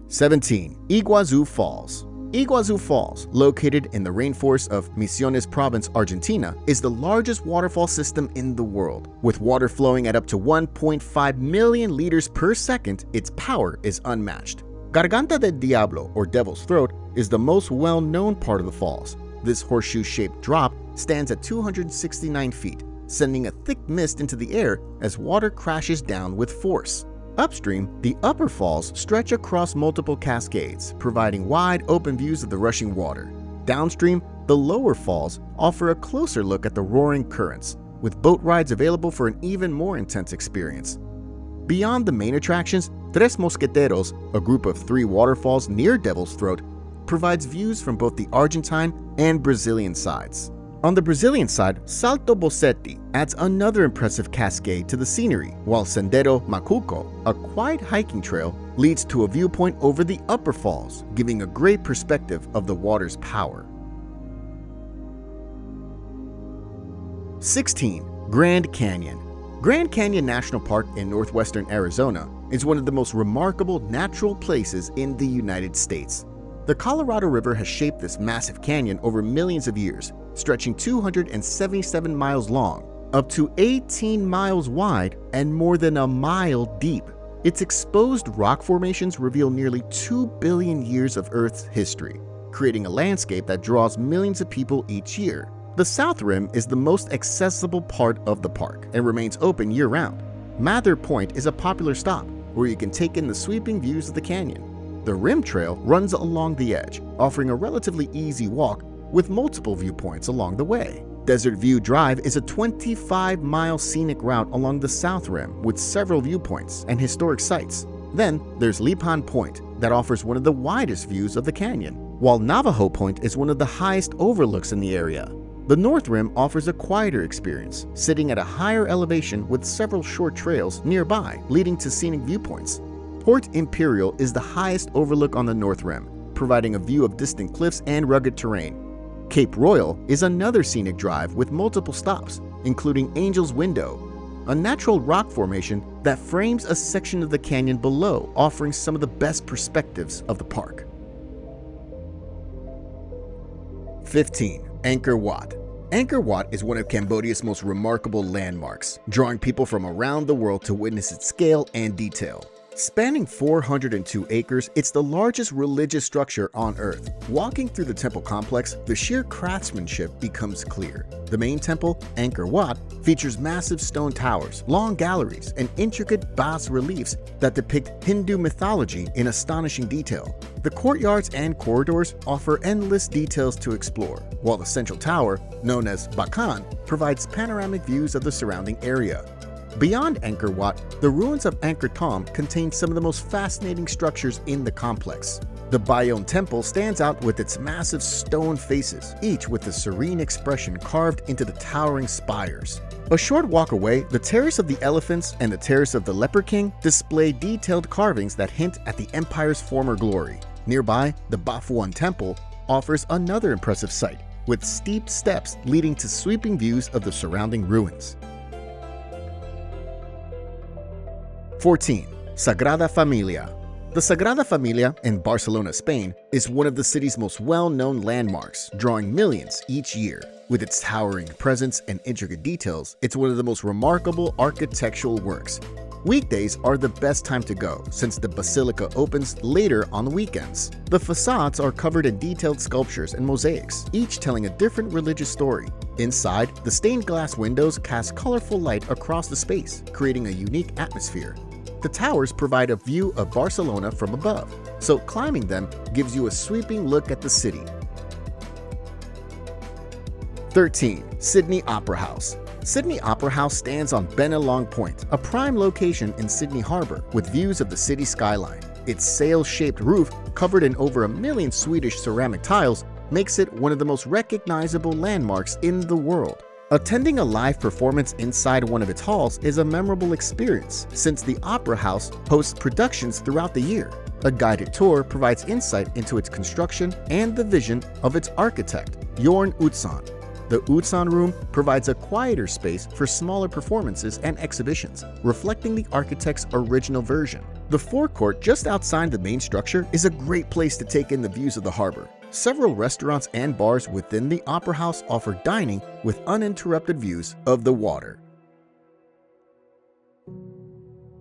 17. Iguazu Falls. Iguazu Falls, located in the rainforest of Misiones Province, Argentina, is the largest waterfall system in the world. With water flowing at up to 1.5 million liters per second, its power is unmatched. Garganta del Diablo, or Devil's Throat, is the most well-known part of the falls. This horseshoe-shaped drop stands at 269 feet, sending a thick mist into the air as water crashes down with force. Upstream, the upper falls stretch across multiple cascades, providing wide open views of the rushing water. Downstream, the lower falls offer a closer look at the roaring currents, with boat rides available for an even more intense experience. Beyond the main attractions, Tres Mosqueteros, a group of 3 waterfalls near Devil's Throat, provides views from both the Argentine and Brazilian sides. On the Brazilian side, Salto Bossetti adds another impressive cascade to the scenery, while Sendero Macuco, a quiet hiking trail, leads to a viewpoint over the upper falls, giving a great perspective of the water's power. 16. Grand Canyon. Grand Canyon National Park in northwestern Arizona is one of the most remarkable natural places in the United States. The Colorado River has shaped this massive canyon over millions of years, stretching 277 miles long, up to 18 miles wide, and more than a mile deep. Its exposed rock formations reveal nearly 2 billion years of Earth's history, creating a landscape that draws millions of people each year. The South Rim is the most accessible part of the park and remains open year-round. Mather Point is a popular stop, where you can take in the sweeping views of the canyon. The Rim Trail runs along the edge, offering a relatively easy walk with multiple viewpoints along the way. Desert View Drive is a 25-mile scenic route along the South Rim with several viewpoints and historic sites. Then there's Lipan Point that offers one of the widest views of the canyon, while Navajo Point is one of the highest overlooks in the area. The North Rim offers a quieter experience, sitting at a higher elevation with several short trails nearby leading to scenic viewpoints. Port Imperial is the highest overlook on the North Rim, providing a view of distant cliffs and rugged terrain. Cape Royal is another scenic drive with multiple stops, including Angel's Window, a natural rock formation that frames a section of the canyon below, offering some of the best perspectives of the park. 15. Angkor Wat. Angkor Wat is one of Cambodia's most remarkable landmarks, drawing people from around the world to witness its scale and detail. Spanning 402 acres, it's the largest religious structure on Earth. Walking through the temple complex, the sheer craftsmanship becomes clear. The main temple, Angkor Wat, features massive stone towers, long galleries, and intricate bas-reliefs that depict Hindu mythology in astonishing detail. The courtyards and corridors offer endless details to explore, while the central tower, known as Bakan, provides panoramic views of the surrounding area. Beyond Angkor Wat, the ruins of Angkor Thom contain some of the most fascinating structures in the complex. The Bayon Temple stands out with its massive stone faces, each with a serene expression carved into the towering spires. A short walk away, the Terrace of the Elephants and the Terrace of the Leper King display detailed carvings that hint at the empire's former glory. Nearby, the Bafuan Temple offers another impressive sight, with steep steps leading to sweeping views of the surrounding ruins. 14. Sagrada Familia. The Sagrada Familia in Barcelona, Spain, is one of the city's most well-known landmarks, drawing millions each year. With its towering presence and intricate details, it's one of the most remarkable architectural works. Weekdays are the best time to go, since the basilica opens later on the weekends. The facades are covered in detailed sculptures and mosaics, each telling a different religious story. Inside, the stained glass windows cast colorful light across the space, creating a unique atmosphere. The towers provide a view of Barcelona from above, so climbing them gives you a sweeping look at the city. 13. Sydney Opera House. Sydney Opera House stands on Bennelong Point, a prime location in Sydney Harbour with views of the city skyline. Its sail-shaped roof, covered in over 1 million Swedish ceramic tiles, makes it one of the most recognizable landmarks in the world. Attending a live performance inside one of its halls is a memorable experience, since the Opera House hosts productions throughout the year. A guided tour provides insight into its construction and the vision of its architect, Jorn Utzon. The Utzon Room provides a quieter space for smaller performances and exhibitions, reflecting the architect's original version. The forecourt just outside the main structure is a great place to take in the views of the harbor. Several restaurants and bars within the Opera House offer dining with uninterrupted views of the water.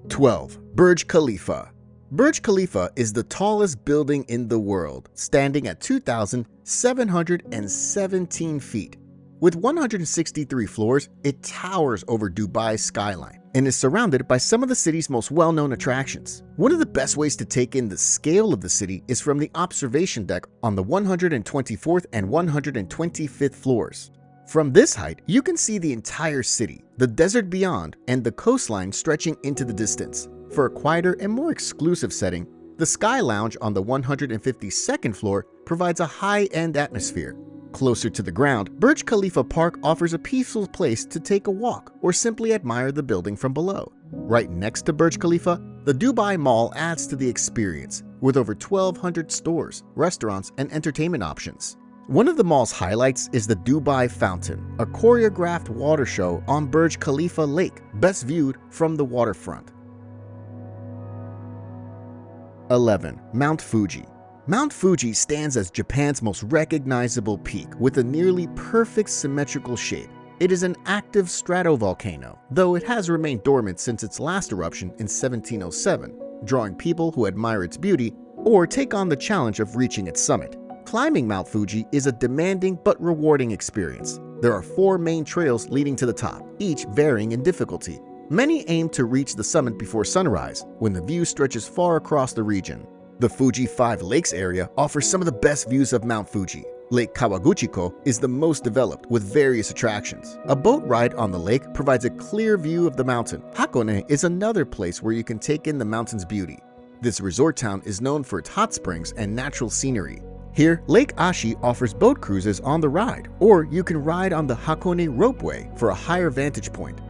12. Burj Khalifa. Burj Khalifa is the tallest building in the world, standing at 2,717 feet. With 163 floors, it towers over Dubai's skyline and is surrounded by some of the city's most well-known attractions. One of the best ways to take in the scale of the city is from the observation deck on the 124th and 125th floors. From this height, you can see the entire city, the desert beyond, and the coastline stretching into the distance. For a quieter and more exclusive setting, the Sky Lounge on the 152nd floor provides a high-end atmosphere. Closer to the ground, Burj Khalifa Park offers a peaceful place to take a walk or simply admire the building from below. Right next to Burj Khalifa, the Dubai Mall adds to the experience, with over 1,200 stores, restaurants, and entertainment options. One of the mall's highlights is the Dubai Fountain, a choreographed water show on Burj Khalifa Lake, best viewed from the waterfront. 11. Mount Fuji. Mount Fuji stands as Japan's most recognizable peak with a nearly perfect symmetrical shape. It is an active stratovolcano, though it has remained dormant since its last eruption in 1707, drawing people who admire its beauty or take on the challenge of reaching its summit. Climbing Mount Fuji is a demanding but rewarding experience. There are 4 main trails leading to the top, each varying in difficulty. Many aim to reach the summit before sunrise, when the view stretches far across the region. The Fuji 5 Lakes area offers some of the best views of Mount Fuji. Lake Kawaguchiko is the most developed, with various attractions. A boat ride on the lake provides a clear view of the mountain. Hakone is another place where you can take in the mountain's beauty. This resort town is known for its hot springs and natural scenery. Here, Lake Ashi offers boat cruises on the ride, or you can ride on the Hakone ropeway for a higher vantage point.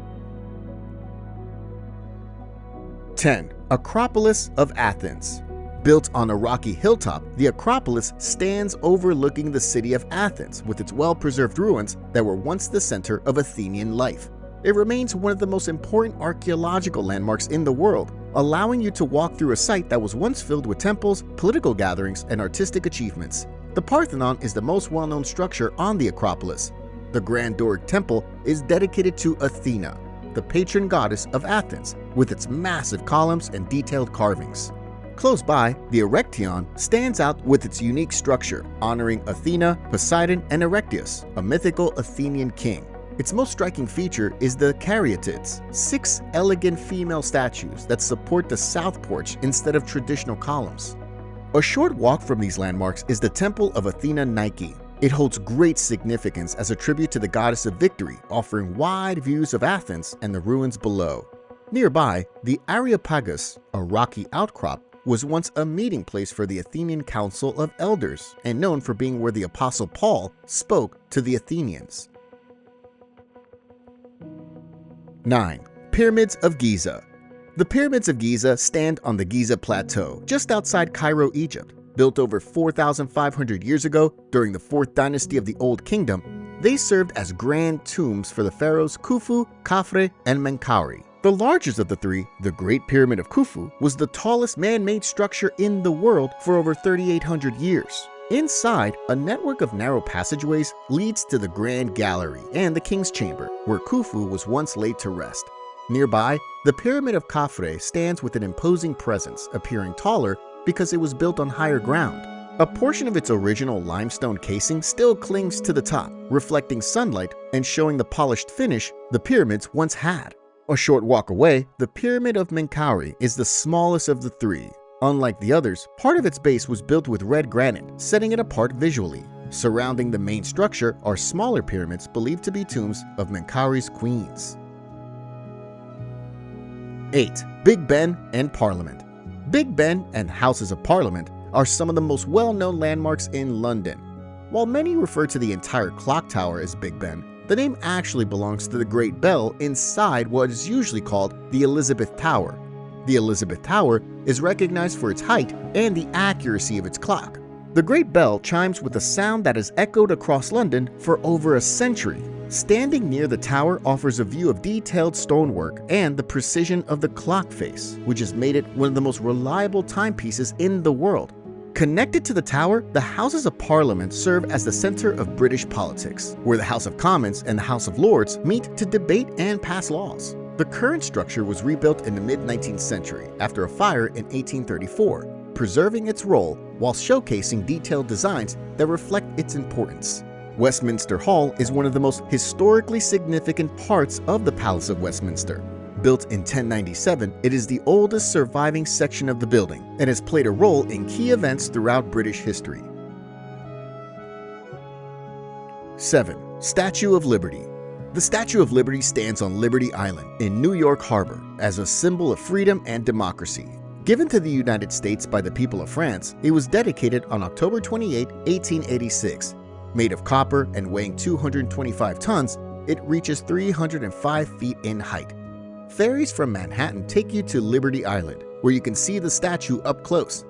10. Acropolis of Athens. Built on a rocky hilltop, the Acropolis stands overlooking the city of Athens with its well-preserved ruins that were once the center of Athenian life. It remains one of the most important archaeological landmarks in the world, allowing you to walk through a site that was once filled with temples, political gatherings, and artistic achievements. The Parthenon is the most well-known structure on the Acropolis. The Grand Doric Temple is dedicated to Athena, the patron goddess of Athens, with its massive columns and detailed carvings. Close by, the Erechtheion stands out with its unique structure, honoring Athena, Poseidon, and Erechtheus, a mythical Athenian king. Its most striking feature is the Caryatids, 6 elegant female statues that support the south porch instead of traditional columns. A short walk from these landmarks is the Temple of Athena Nike. It holds great significance as a tribute to the goddess of victory, offering wide views of Athens and the ruins below. Nearby, the Areopagus, a rocky outcrop, was once a meeting place for the Athenian Council of Elders and known for being where the Apostle Paul spoke to the Athenians. 9. Pyramids of Giza. The Pyramids of Giza stand on the Giza Plateau, just outside Cairo, Egypt. Built over 4,500 years ago during the 4th dynasty of the Old Kingdom, they served as grand tombs for the pharaohs Khufu, Khafre, and Menkaure. The largest of the 3, the Great Pyramid of Khufu, was the tallest man-made structure in the world for over 3,800 years. Inside, a network of narrow passageways leads to the Grand Gallery and the King's Chamber, where Khufu was once laid to rest. Nearby, the Pyramid of Khafre stands with an imposing presence, appearing taller because it was built on higher ground. A portion of its original limestone casing still clings to the top, reflecting sunlight and showing the polished finish the pyramids once had. A short walk away, the Pyramid of Menkaure is the smallest of the 3. Unlike the others, part of its base was built with red granite, setting it apart visually. Surrounding the main structure are smaller pyramids believed to be tombs of Menkaure's queens. 8. Big Ben and Parliament. Big Ben and Houses of Parliament are some of the most well-known landmarks in London. While many refer to the entire clock tower as Big Ben, the name actually belongs to the Great Bell inside what is usually called the Elizabeth Tower. The Elizabeth Tower is recognized for its height and the accuracy of its clock. The Great Bell chimes with a sound that has echoed across London for over a century. Standing near the tower offers a view of detailed stonework and the precision of the clock face, which has made it one of the most reliable timepieces in the world. Connected to the tower, the Houses of Parliament serve as the center of British politics, where the House of Commons and the House of Lords meet to debate and pass laws. The current structure was rebuilt in the mid-19th century after a fire in 1834, preserving its role while showcasing detailed designs that reflect its importance. Westminster Hall is one of the most historically significant parts of the Palace of Westminster. Built in 1097, it is the oldest surviving section of the building and has played a role in key events throughout British history. 7. Statue of Liberty. The Statue of Liberty stands on Liberty Island in New York Harbor as a symbol of freedom and democracy. Given to the United States by the people of France, it was dedicated on October 28, 1886. Made of copper and weighing 225 tons, it reaches 305 feet in height. Ferries from Manhattan take you to Liberty Island, where you can see the statue up close.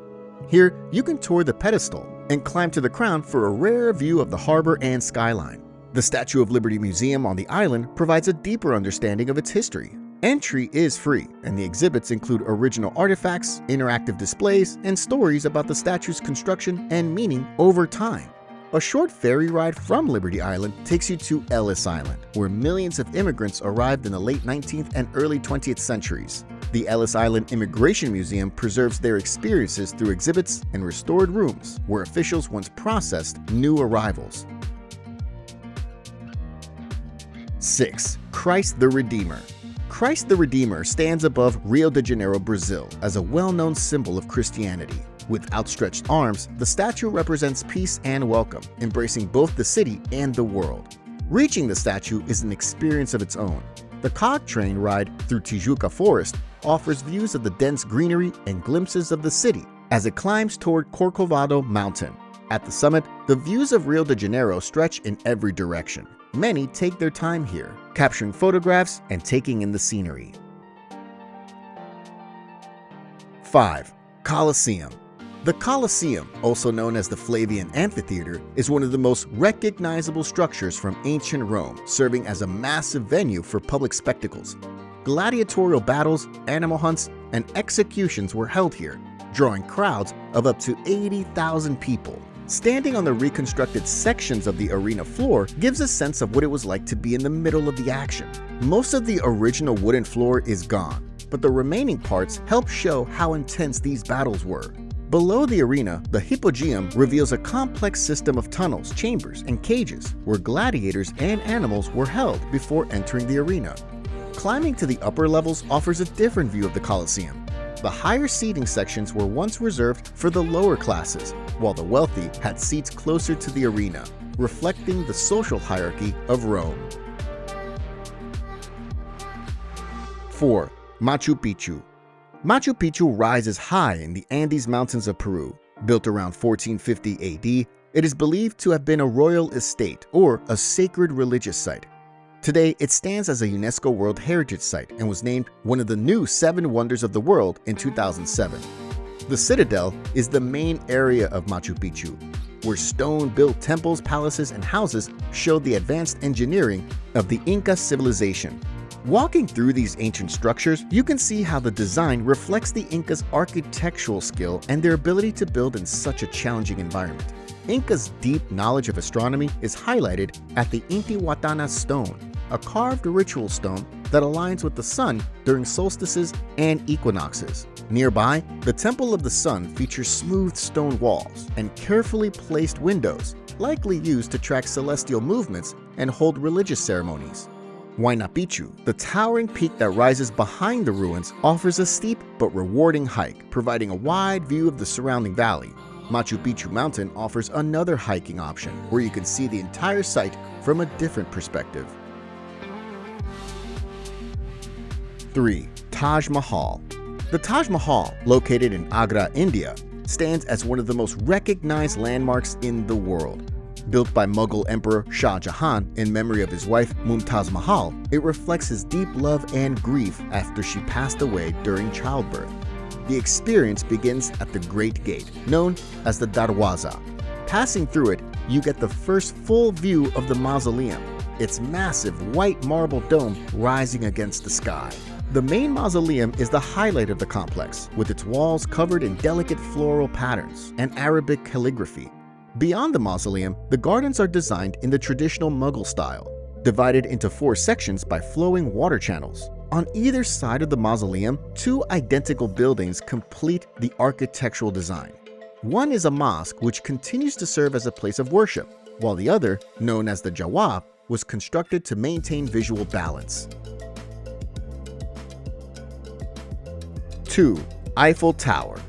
Here, you can tour the pedestal and climb to the crown for a rare view of the harbor and skyline. The Statue of Liberty Museum on the island provides a deeper understanding of its history. Entry is free, and the exhibits include original artifacts, interactive displays, and stories about the statue's construction and meaning over time. A short ferry ride from Liberty Island takes you to Ellis Island, where millions of immigrants arrived in the late 19th and early 20th centuries. The Ellis Island Immigration Museum preserves their experiences through exhibits and restored rooms where officials once processed new arrivals. 6. Christ the Redeemer. Christ the Redeemer stands above Rio de Janeiro, Brazil, as a well-known symbol of Christianity. With outstretched arms, the statue represents peace and welcome, embracing both the city and the world. Reaching the statue is an experience of its own. The cog train ride through Tijuca Forest offers views of the dense greenery and glimpses of the city as it climbs toward Corcovado Mountain. At the summit, the views of Rio de Janeiro stretch in every direction. Many take their time here, capturing photographs and taking in the scenery. 5. Colosseum. The Colosseum, also known as the Flavian Amphitheater, is one of the most recognizable structures from ancient Rome, serving as a massive venue for public spectacles. Gladiatorial battles, animal hunts, and executions were held here, drawing crowds of up to 80,000 people. Standing on the reconstructed sections of the arena floor gives a sense of what it was like to be in the middle of the action. Most of the original wooden floor is gone, but the remaining parts help show how intense these battles were. Below the arena, the Hypogeum reveals a complex system of tunnels, chambers, and cages where gladiators and animals were held before entering the arena. Climbing to the upper levels offers a different view of the Colosseum. The higher seating sections were once reserved for the lower classes, while the wealthy had seats closer to the arena, reflecting the social hierarchy of Rome. 4. Machu Picchu. Machu Picchu rises high in the Andes Mountains of Peru. Built around 1450 AD, it is believed to have been a royal estate or a sacred religious site. Today, it stands as a UNESCO World Heritage Site and was named one of the new 7 Wonders of the World in 2007. The Citadel is the main area of Machu Picchu, where stone-built temples, palaces, and houses show the advanced engineering of the Inca civilization. Walking through these ancient structures, you can see how the design reflects the Incas' architectural skill and their ability to build in such a challenging environment. Inca's deep knowledge of astronomy is highlighted at the Intihuatana stone, a carved ritual stone that aligns with the sun during solstices and equinoxes. Nearby, the Temple of the Sun features smooth stone walls and carefully placed windows, likely used to track celestial movements and hold religious ceremonies. Huayna Picchu, the towering peak that rises behind the ruins, offers a steep but rewarding hike, providing a wide view of the surrounding valley. Machu Picchu Mountain offers another hiking option, where you can see the entire site from a different perspective. 3. Taj Mahal. The Taj Mahal, located in Agra, India, stands as one of the most recognized landmarks in the world. Built by Mughal Emperor Shah Jahan in memory of his wife Mumtaz Mahal, it reflects his deep love and grief after she passed away during childbirth. The experience begins at the Great Gate, known as the Darwaza. Passing through it, you get the first full view of the mausoleum, its massive white marble dome rising against the sky. The main mausoleum is the highlight of the complex, with its walls covered in delicate floral patterns and Arabic calligraphy. Beyond the mausoleum, the gardens are designed in the traditional Mughal style, divided into 4 sections by flowing water channels. On either side of the mausoleum, two identical buildings complete the architectural design. One is a mosque which continues to serve as a place of worship, while the other, known as the Jawab, was constructed to maintain visual balance. 2. Eiffel Tower.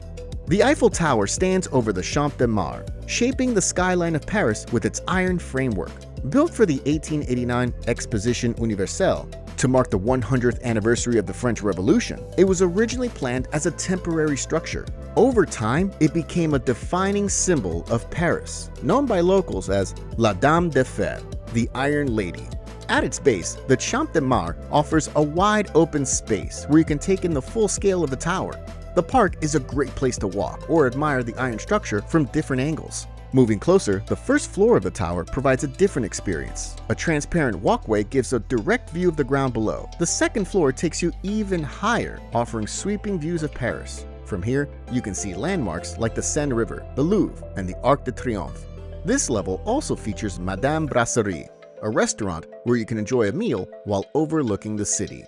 The Eiffel Tower stands over the Champ de Mars, shaping the skyline of Paris with its iron framework. Built for the 1889 Exposition Universelle to mark the 100th anniversary of the French Revolution, it was originally planned as a temporary structure. Over time, it became a defining symbol of Paris, known by locals as La Dame de Fer, the Iron Lady. At its base, the Champ de Mars offers a wide open space where you can take in the full scale of the tower. The park is a great place to walk or admire the iron structure from different angles. Moving closer, the first floor of the tower provides a different experience. A transparent walkway gives a direct view of the ground below. The second floor takes you even higher, offering sweeping views of Paris. From here, you can see landmarks like the Seine River, the Louvre, and the Arc de Triomphe. This level also features Madame Brasserie, a restaurant where you can enjoy a meal while overlooking the city.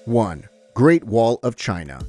1. Great Wall of China.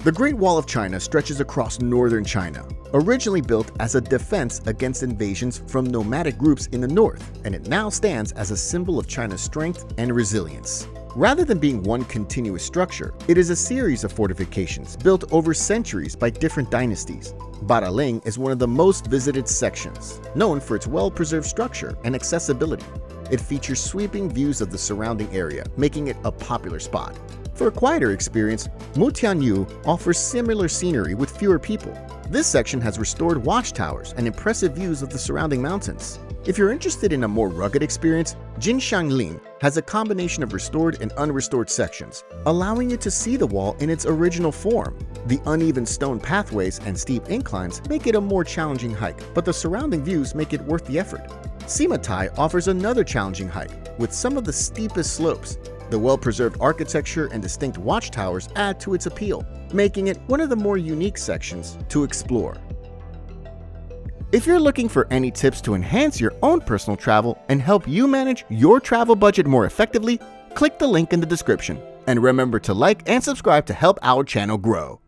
The Great Wall of China stretches across northern China. Originally built as a defense against invasions from nomadic groups in the north, and it now stands as a symbol of China's strength and resilience. Rather than being one continuous structure, it is a series of fortifications built over centuries by different dynasties. Badaling is one of the most visited sections, known for its well-preserved structure and accessibility. It features sweeping views of the surrounding area, making it a popular spot. For a quieter experience, Mutianyu offers similar scenery with fewer people. This section has restored watchtowers and impressive views of the surrounding mountains. If you're interested in a more rugged experience, Jinshanglin has a combination of restored and unrestored sections, allowing you to see the wall in its original form. The uneven stone pathways and steep inclines make it a more challenging hike, but the surrounding views make it worth the effort. Sima Tai offers another challenging hike, with some of the steepest slopes. The well-preserved architecture and distinct watchtowers add to its appeal, making it one of the more unique sections to explore. If you're looking for any tips to enhance your own personal travel and help you manage your travel budget more effectively, click the link in the description. And remember to like and subscribe to help our channel grow.